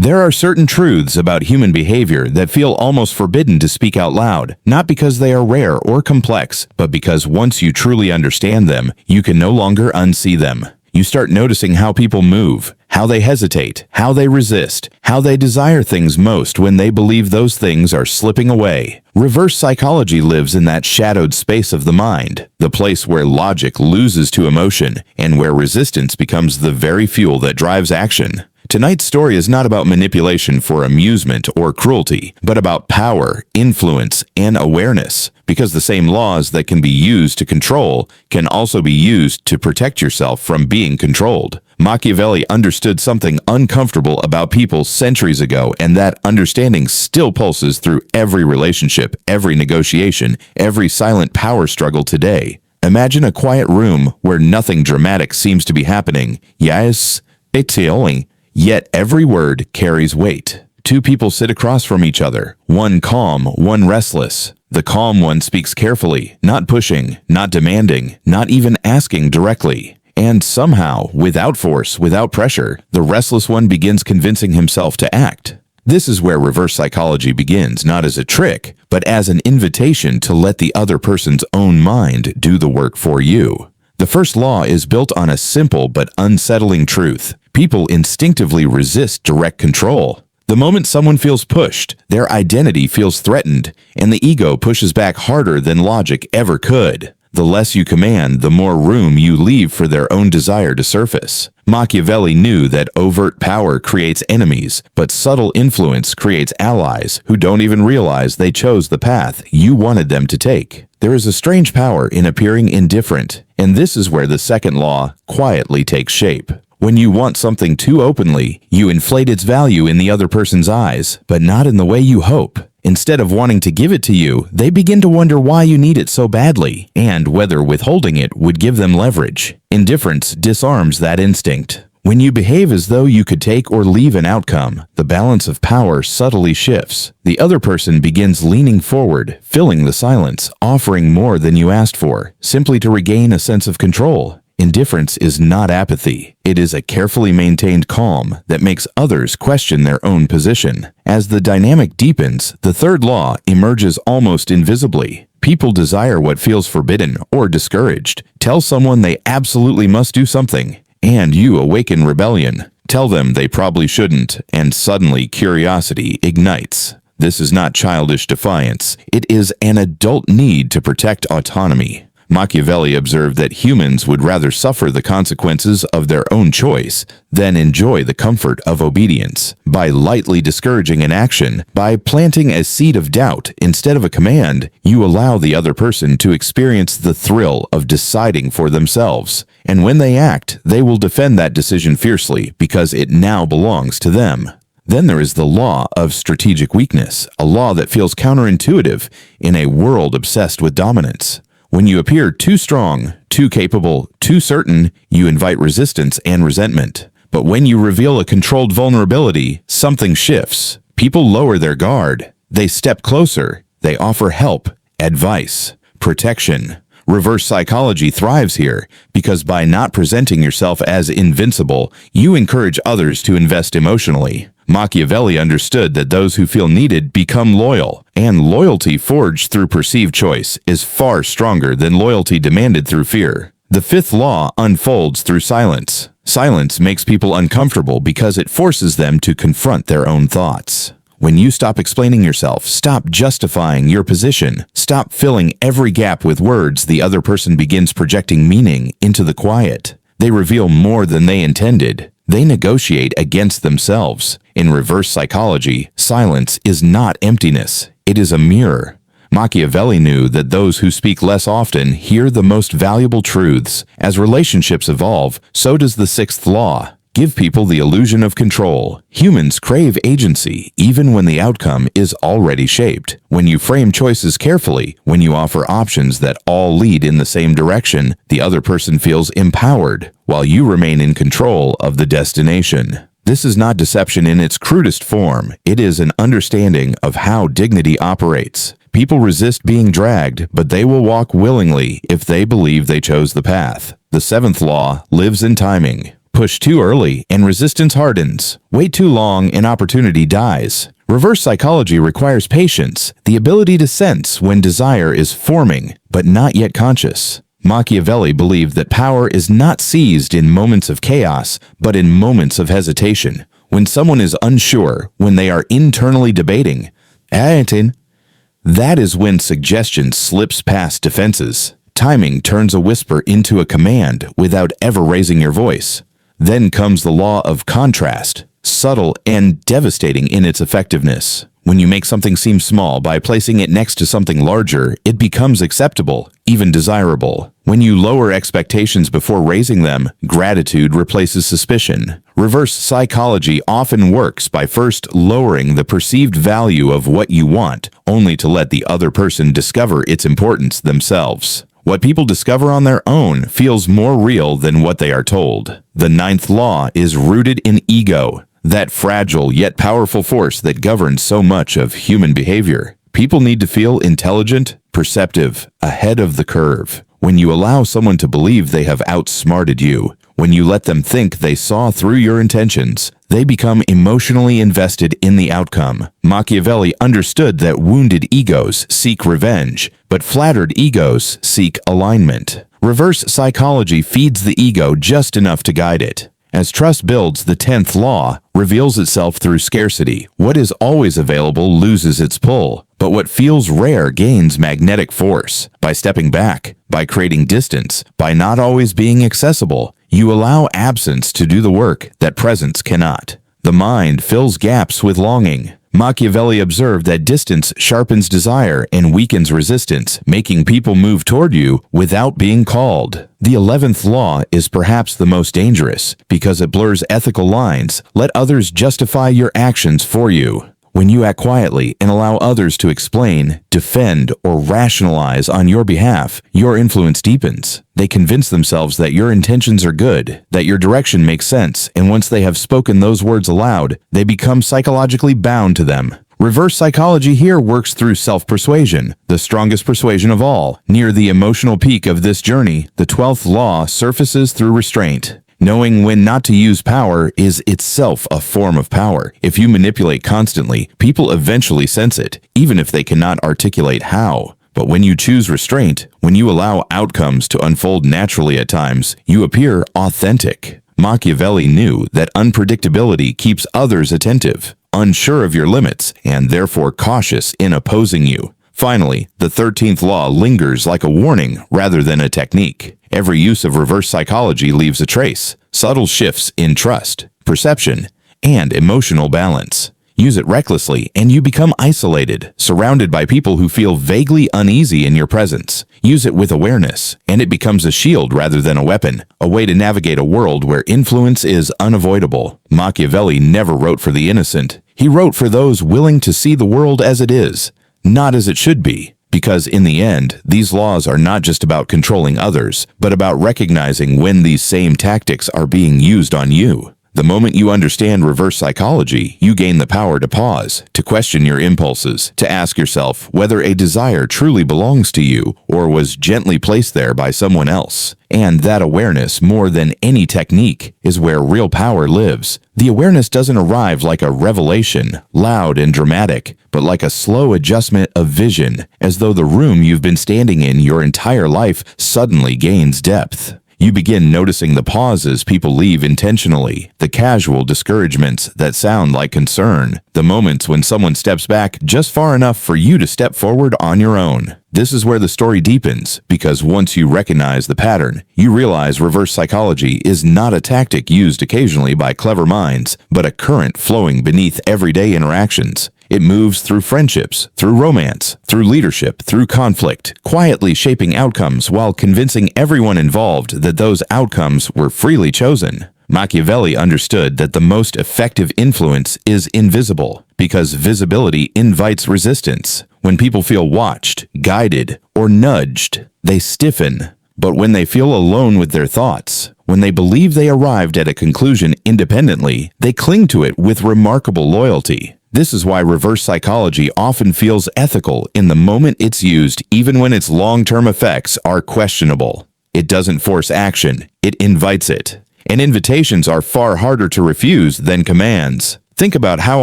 There are certain truths about human behavior that feel almost forbidden to speak out loud, not because they are rare or complex, but because once you truly understand them, you can no longer unsee them. You start noticing how people move, how they hesitate, how they resist, how they desire things most when they believe those things are slipping away. Reverse psychology lives in that shadowed space of the mind, the place where logic loses to emotion and where resistance becomes the very fuel that drives action. Tonight's story is not about manipulation for amusement or cruelty, but about power, influence, and awareness, because the same laws that can be used to control can also be used to protect yourself from being controlled. Machiavelli understood something uncomfortable about people centuries ago, and that understanding still pulses through every relationship, every negotiation, every silent power struggle today. Imagine a quiet room where nothing dramatic seems to be happening. Yes, it's only. Yet every word carries weight. Two people sit across from each other, one calm, one restless. The calm one speaks carefully, not pushing, not demanding, not even asking directly. And somehow, without force, without pressure, the restless one begins convincing himself to act. This is where reverse psychology begins, not as a trick, but as an invitation to let the other person's own mind do the work for you. The first law is built on a simple but unsettling truth. People instinctively resist direct control. The moment someone feels pushed, their identity feels threatened, and the ego pushes back harder than logic ever could. The less you command, the more room you leave for their own desire to surface. Machiavelli knew that overt power creates enemies, but subtle influence creates allies who don't even realize they chose the path you wanted them to take. There is a strange power in appearing indifferent, and this is where the second law quietly takes shape. When you want something too openly, you inflate its value in the other person's eyes, but not in the way you hope. Instead of wanting to give it to you, they begin to wonder why you need it so badly, and whether withholding it would give them leverage. Indifference disarms that instinct. When you behave as though you could take or leave an outcome, the balance of power subtly shifts. The other person begins leaning forward, filling the silence, offering more than you asked for, simply to regain a sense of control. Indifference is not apathy. It is a carefully maintained calm that makes others question their own position. As the dynamic deepens, the third law emerges almost invisibly. People desire what feels forbidden or discouraged. Tell someone they absolutely must do something, and you awaken rebellion. Tell them they probably shouldn't, and suddenly curiosity ignites. This is not childish defiance. It is an adult need to protect autonomy. Machiavelli observed that humans would rather suffer the consequences of their own choice than enjoy the comfort of obedience. By lightly discouraging an action, by planting a seed of doubt instead of a command, you allow the other person to experience the thrill of deciding for themselves. And when they act, they will defend that decision fiercely because it now belongs to them. Then there is the law of strategic weakness, a law that feels counterintuitive in a world obsessed with dominance. When you appear too strong, too capable, too certain, you invite resistance and resentment. But when you reveal a controlled vulnerability, something shifts. People lower their guard. They step closer. They offer help, advice, protection. Reverse psychology thrives here because by not presenting yourself as invincible, you encourage others to invest emotionally. Machiavelli understood that those who feel needed become loyal, and loyalty forged through perceived choice is far stronger than loyalty demanded through fear. The fifth law unfolds through silence. Silence makes people uncomfortable because it forces them to confront their own thoughts. When you stop explaining yourself, stop justifying your position, stop filling every gap with words, the other person begins projecting meaning into the quiet. They reveal more than they intended. They negotiate against themselves. In reverse psychology, silence is not emptiness. It is a mirror. Machiavelli knew that those who speak less often hear the most valuable truths. As relationships evolve, so does the sixth law. Give people the illusion of control. Humans crave agency, even when the outcome is already shaped. When you frame choices carefully, when you offer options that all lead in the same direction, the other person feels empowered, while you remain in control of the destination. This is not deception in its crudest form. It is an understanding of how dignity operates. People resist being dragged, but they will walk willingly if they believe they chose the path. The seventh law lives in timing. Push too early and resistance hardens. Wait too long and opportunity dies. Reverse psychology requires patience, the ability to sense when desire is forming, but not yet conscious. Machiavelli believed that power is not seized in moments of chaos, but in moments of hesitation. When someone is unsure, when they are internally debating, that is when suggestion slips past defenses. Timing turns a whisper into a command without ever raising your voice. Then comes the law of contrast, subtle and devastating in its effectiveness. When you make something seem small by placing it next to something larger, it becomes acceptable, even desirable. When you lower expectations before raising them, gratitude replaces suspicion. Reverse psychology often works by first lowering the perceived value of what you want, only to let the other person discover its importance themselves. What people discover on their own feels more real than what they are told. The ninth law is rooted in ego, that fragile yet powerful force that governs so much of human behavior. People need to feel intelligent, perceptive, ahead of the curve. When you allow someone to believe they have outsmarted you, when you let them think they saw through your intentions, they become emotionally invested in the outcome. Machiavelli understood that wounded egos seek revenge, but flattered egos seek alignment. Reverse psychology feeds the ego just enough to guide it. As trust builds, the 10th law reveals itself through scarcity. What is always available loses its pull, but what feels rare gains magnetic force. By stepping back, by creating distance, by not always being accessible, you allow absence to do the work that presence cannot. The mind fills gaps with longing. Machiavelli observed that distance sharpens desire and weakens resistance, making people move toward you without being called. The 11th law is perhaps the most dangerous because it blurs ethical lines. Let others justify your actions for you. When you act quietly and allow others to explain, defend, or rationalize on your behalf, your influence deepens. They convince themselves that your intentions are good, that your direction makes sense, and once they have spoken those words aloud, they become psychologically bound to them. Reverse psychology here works through self-persuasion, the strongest persuasion of all. Near the emotional peak of this journey, the 12th law surfaces through restraint. Knowing when not to use power is itself a form of power. If you manipulate constantly, people eventually sense it, even if they cannot articulate how. But when you choose restraint, when you allow outcomes to unfold naturally at times, you appear authentic. Machiavelli knew that unpredictability keeps others attentive, unsure of your limits, and therefore cautious in opposing you. Finally, the 13th law lingers like a warning rather than a technique. Every use of reverse psychology leaves a trace, subtle shifts in trust, perception, and emotional balance. Use it recklessly and you become isolated, surrounded by people who feel vaguely uneasy in your presence. Use it with awareness, and it becomes a shield rather than a weapon, a way to navigate a world where influence is unavoidable. Machiavelli never wrote for the innocent. He wrote for those willing to see the world as it is, not as it should be. Because in the end, these laws are not just about controlling others, but about recognizing when these same tactics are being used on you. The moment you understand reverse psychology, you gain the power to pause, to question your impulses, to ask yourself whether a desire truly belongs to you or was gently placed there by someone else. And that awareness, more than any technique, is where real power lives. The awareness doesn't arrive like a revelation, loud and dramatic, but like a slow adjustment of vision, as though the room you've been standing in your entire life suddenly gains depth. You begin noticing the pauses people leave intentionally, the casual discouragements that sound like concern, the moments when someone steps back just far enough for you to step forward on your own. This is where the story deepens, because once you recognize the pattern, you realize reverse psychology is not a tactic used occasionally by clever minds, but a current flowing beneath everyday interactions. It moves through friendships, through romance, through leadership, through conflict, quietly shaping outcomes while convincing everyone involved that those outcomes were freely chosen. Machiavelli understood that the most effective influence is invisible, because visibility invites resistance. When people feel watched, guided, or nudged, they stiffen. But when they feel alone with their thoughts, when they believe they arrived at a conclusion independently, they cling to it with remarkable loyalty. This is why reverse psychology often feels ethical in the moment it's used, even when its long-term effects are questionable. It doesn't force action, it invites it. and invitations are far harder to refuse than commands. Think about how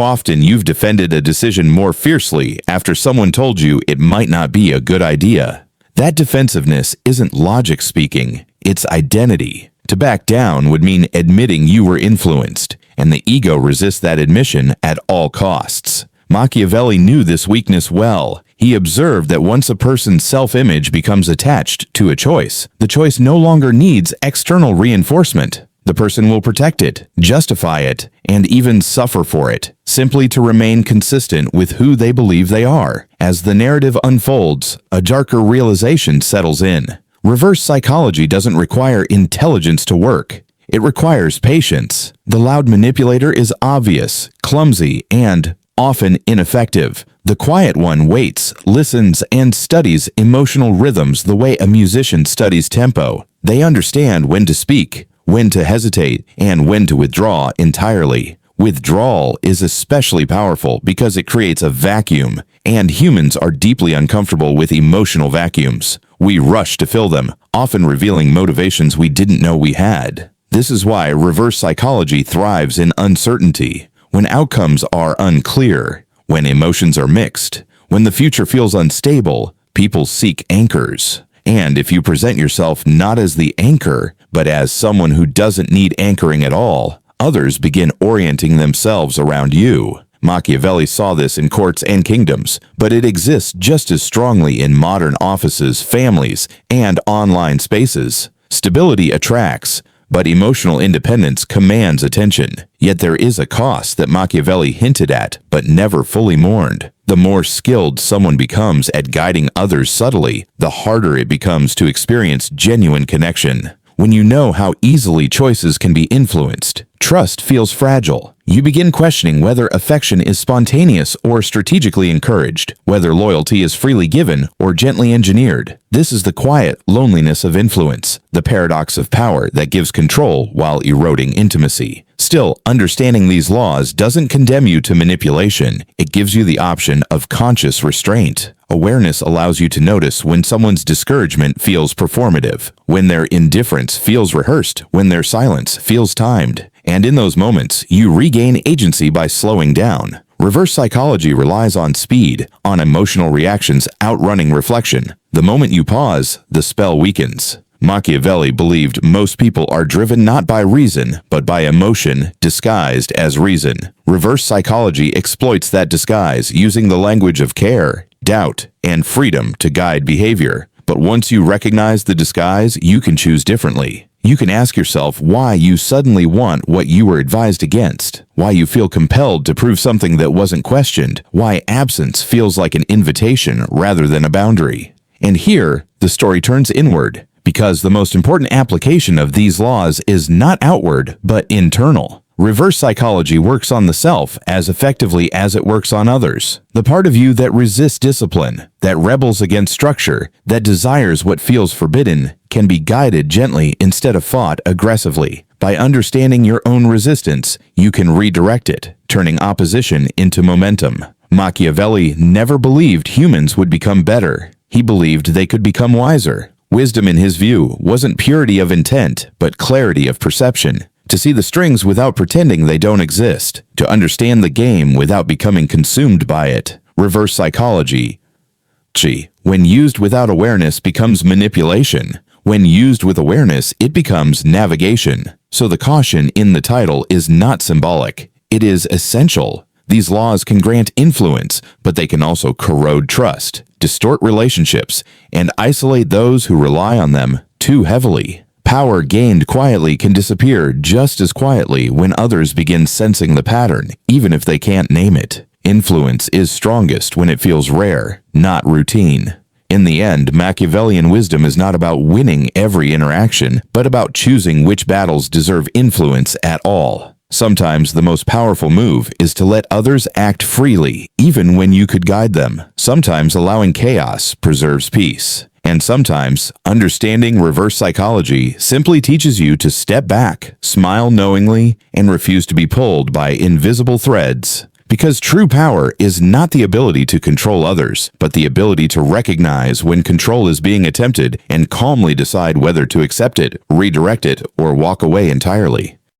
often you've defended a decision more fiercely after someone told you it might not be a good idea. That defensiveness isn't logic speaking, it's identity. To back down would mean admitting you were influenced, and the ego resists that admission at all costs. Machiavelli knew this weakness well. He observed that once a person's self-image becomes attached to a choice, the choice no longer needs external reinforcement. The person will protect it, justify it, and even suffer for it, simply to remain consistent with who they believe they are. As the narrative unfolds, a darker realization settles in. Reverse psychology doesn't require intelligence to work. It requires patience. The loud manipulator is obvious, clumsy, and often ineffective. The quiet one waits, listens, and studies emotional rhythms the way a musician studies tempo. They understand when to speak, when to hesitate, and when to withdraw entirely. Withdrawal is especially powerful because it creates a vacuum, and humans are deeply uncomfortable with emotional vacuums. We rush to fill them, often revealing motivations we didn't know we had. This is why reverse psychology thrives in uncertainty. When outcomes are unclear, when emotions are mixed, when the future feels unstable, people seek anchors. And if you present yourself not as the anchor, but as someone who doesn't need anchoring at all, others begin orienting themselves around you. Machiavelli saw this in courts and kingdoms, but it exists just as strongly in modern offices, families, and online spaces. Stability attracts, but emotional independence commands attention. Yet there is a cost that Machiavelli hinted at, but never fully mourned. The more skilled someone becomes at guiding others subtly, the harder it becomes to experience genuine connection. When you know how easily choices can be influenced, trust feels fragile. You begin questioning whether affection is spontaneous or strategically encouraged, whether loyalty is freely given or gently engineered. This is the quiet loneliness of influence, the paradox of power that gives control while eroding intimacy. Still, understanding these laws doesn't condemn you to manipulation. It gives you the option of conscious restraint. Awareness allows you to notice when someone's discouragement feels performative, when their indifference feels rehearsed, when their silence feels timed. And in those moments, you regain agency by slowing down. Reverse psychology relies on speed, on emotional reactions outrunning reflection. The moment you pause, the spell weakens. Machiavelli believed most people are driven not by reason, but by emotion disguised as reason. Reverse psychology exploits that disguise using the language of care, doubt, and freedom to guide behavior. But once you recognize the disguise, you can choose differently. You can ask yourself why you suddenly want what you were advised against, why you feel compelled to prove something that wasn't questioned, why absence feels like an invitation rather than a boundary. And here, the story turns inward, because the most important application of these laws is not outward, but internal. Reverse psychology works on the self as effectively as it works on others. The part of you that resists discipline, that rebels against structure, that desires what feels forbidden, can be guided gently instead of fought aggressively. By understanding your own resistance, you can redirect it, turning opposition into momentum. Machiavelli never believed humans would become better. He believed they could become wiser. Wisdom, in his view, wasn't purity of intent, but clarity of perception. To see the strings without pretending they don't exist. To understand the game without becoming consumed by it. Reverse psychology, when used without awareness, becomes manipulation. When used with awareness, it becomes navigation. So the caution in the title is not symbolic. It is essential. These laws can grant influence, but they can also corrode trust, distort relationships, and isolate those who rely on them too heavily. Power gained quietly can disappear just as quietly when others begin sensing the pattern, even if they can't name it. Influence is strongest when it feels rare, not routine. In the end, Machiavellian wisdom is not about winning every interaction, but about choosing which battles deserve influence at all. Sometimes the most powerful move is to let others act freely, even when you could guide them. Sometimes allowing chaos preserves peace. And sometimes, understanding reverse psychology simply teaches you to step back, smile knowingly, and refuse to be pulled by invisible threads. Because true power is not the ability to control others, but the ability to recognize when control is being attempted and calmly decide whether to accept it, redirect it, or walk away entirely.